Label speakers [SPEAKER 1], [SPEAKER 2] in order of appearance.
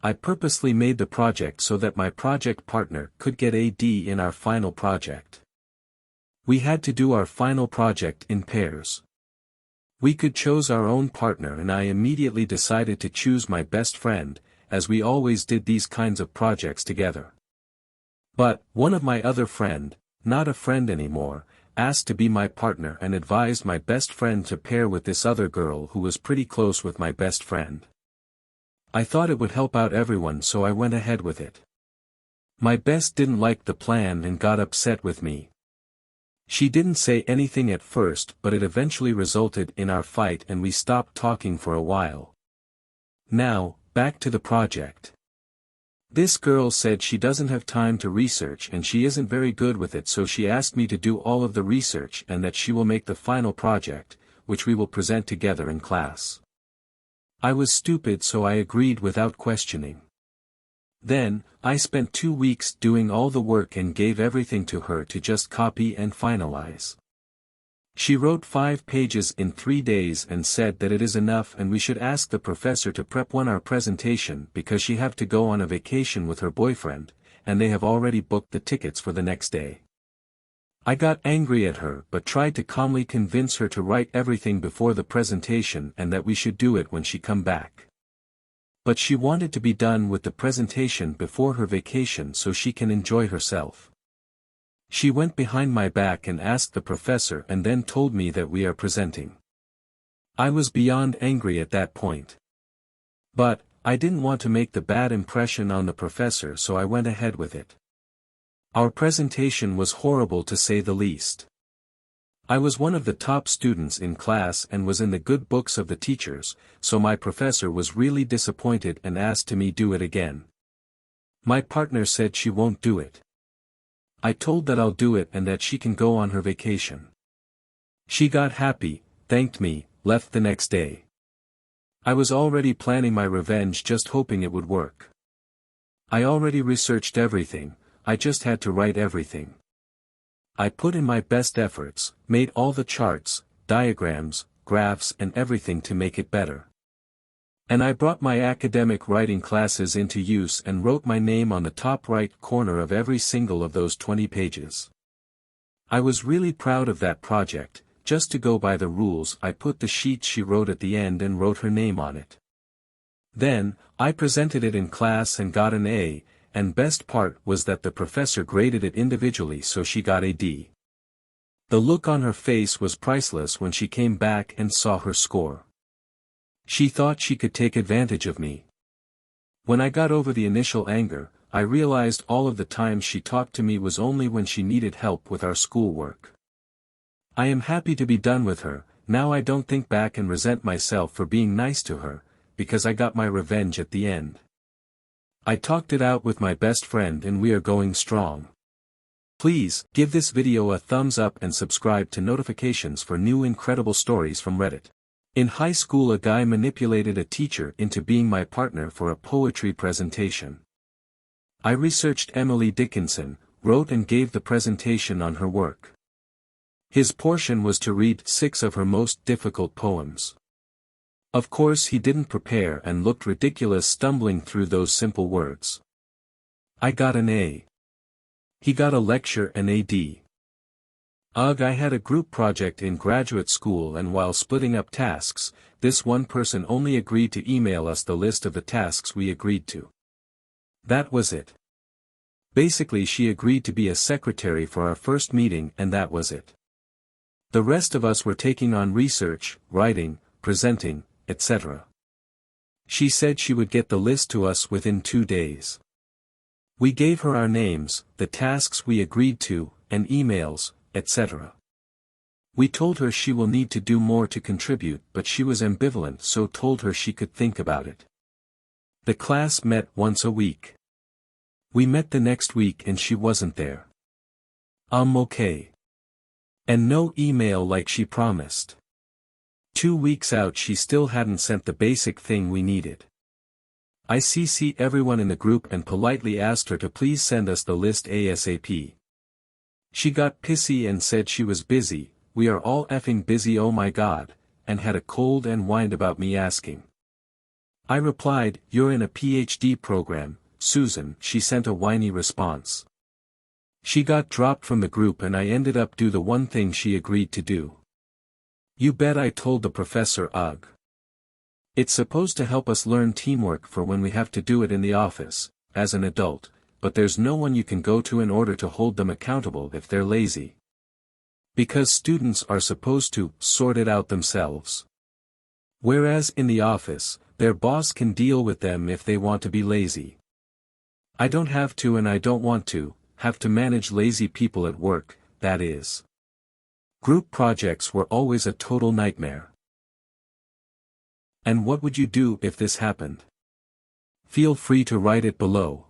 [SPEAKER 1] I purposely made the project so that my project partner could get a D in our final project. We had to do our final project in pairs. We could choose our own partner and I immediately decided to choose my best friend, as we always did these kinds of projects together. But, one of my other friend, not a friend anymore, asked to be my partner and advised my best friend to pair with this other girl who was pretty close with my best friend. I thought it would help out everyone so I went ahead with it. My best didn't like the plan and got upset with me. She didn't say anything at first but it eventually resulted in our fight and we stopped talking for a while. Now, back to the project. This girl said she doesn't have time to research and she isn't very good with it, so she asked me to do all of the research and that she will make the final project, which we will present together in class. I was stupid so I agreed without questioning. Then, I spent 2 weeks doing all the work and gave everything to her to just copy and finalize. She wrote 5 pages in 3 days and said that it is enough and we should ask the professor to prep our presentation because she have to go on a vacation with her boyfriend, and they have already booked the tickets for the next day. I got angry at her but tried to calmly convince her to write everything before the presentation and that we should do it when she come back. But she wanted to be done with the presentation before her vacation so she can enjoy herself. She went behind my back and asked the professor and then told me that we are presenting. I was beyond angry at that point. But, I didn't want to make the bad impression on the professor so I went ahead with it. Our presentation was horrible to say the least. I was one of the top students in class and was in the good books of the teachers, so my professor was really disappointed and asked me to do it again. My partner said she won't do it. I told that I'll do it and that she can go on her vacation. She got happy, thanked me, left the next day. I was already planning my revenge, just hoping it would work. I already researched everything, I just had to write everything. I put in my best efforts, made all the charts, diagrams, graphs and everything to make it better. And I brought my academic writing classes into use and wrote my name on the top right corner of every single of those 20 pages. I was really proud of that project. Just to go by the rules, I put the sheet she wrote at the end and wrote her name on it. Then, I presented it in class and got an A, and best part was that the professor graded it individually so she got a D. The look on her face was priceless when she came back and saw her score. She thought she could take advantage of me. When I got over the initial anger, I realized all of the time she talked to me was only when she needed help with our schoolwork. I am happy to be done with her. Now I don't think back and resent myself for being nice to her, because I got my revenge at the end. I talked it out with my best friend and we are going strong. Please, give this video a thumbs up and subscribe to notifications for new incredible stories from Reddit. In high school, a guy manipulated a teacher into being my partner for a poetry presentation. I researched Emily Dickinson, wrote and gave the presentation on her work. His portion was to read 6 of her most difficult poems. Of course he didn't prepare and looked ridiculous stumbling through those simple words. I got an A. He got a lecture and a D. Ugh, I had a group project in graduate school and while splitting up tasks, this one person only agreed to email us the list of the tasks we agreed to. That was it. Basically she agreed to be a secretary for our first meeting and that was it. The rest of us were taking on research, writing, presenting, etc. She said she would get the list to us within 2 days. We gave her our names, the tasks we agreed to, and emails, etc. We told her she will need to do more to contribute, but she was ambivalent, so told her she could think about it. The class met once a week. We met the next week and she wasn't there. Okay. And no email like she promised. 2 weeks out she still hadn't sent the basic thing we needed. I CC'd everyone in the group and politely asked her to please send us the list ASAP. She got pissy and said she was busy, we are all effing busy, oh my god, and had a cold and whined about me asking. I replied, "You're in a PhD program, Susan." She sent a whiny response. She got dropped from the group and I ended up do the one thing she agreed to do. You bet I told the professor, ugh. It's supposed to help us learn teamwork for when we have to do it in the office, as an adult, but there's no one you can go to in order to hold them accountable if they're lazy. Because students are supposed to sort it out themselves. Whereas in the office, their boss can deal with them if they want to be lazy. I don't have to and I don't want to, have to manage lazy people at work, that is. Group projects were always a total nightmare. And what would you do if this happened? Feel free to write it below.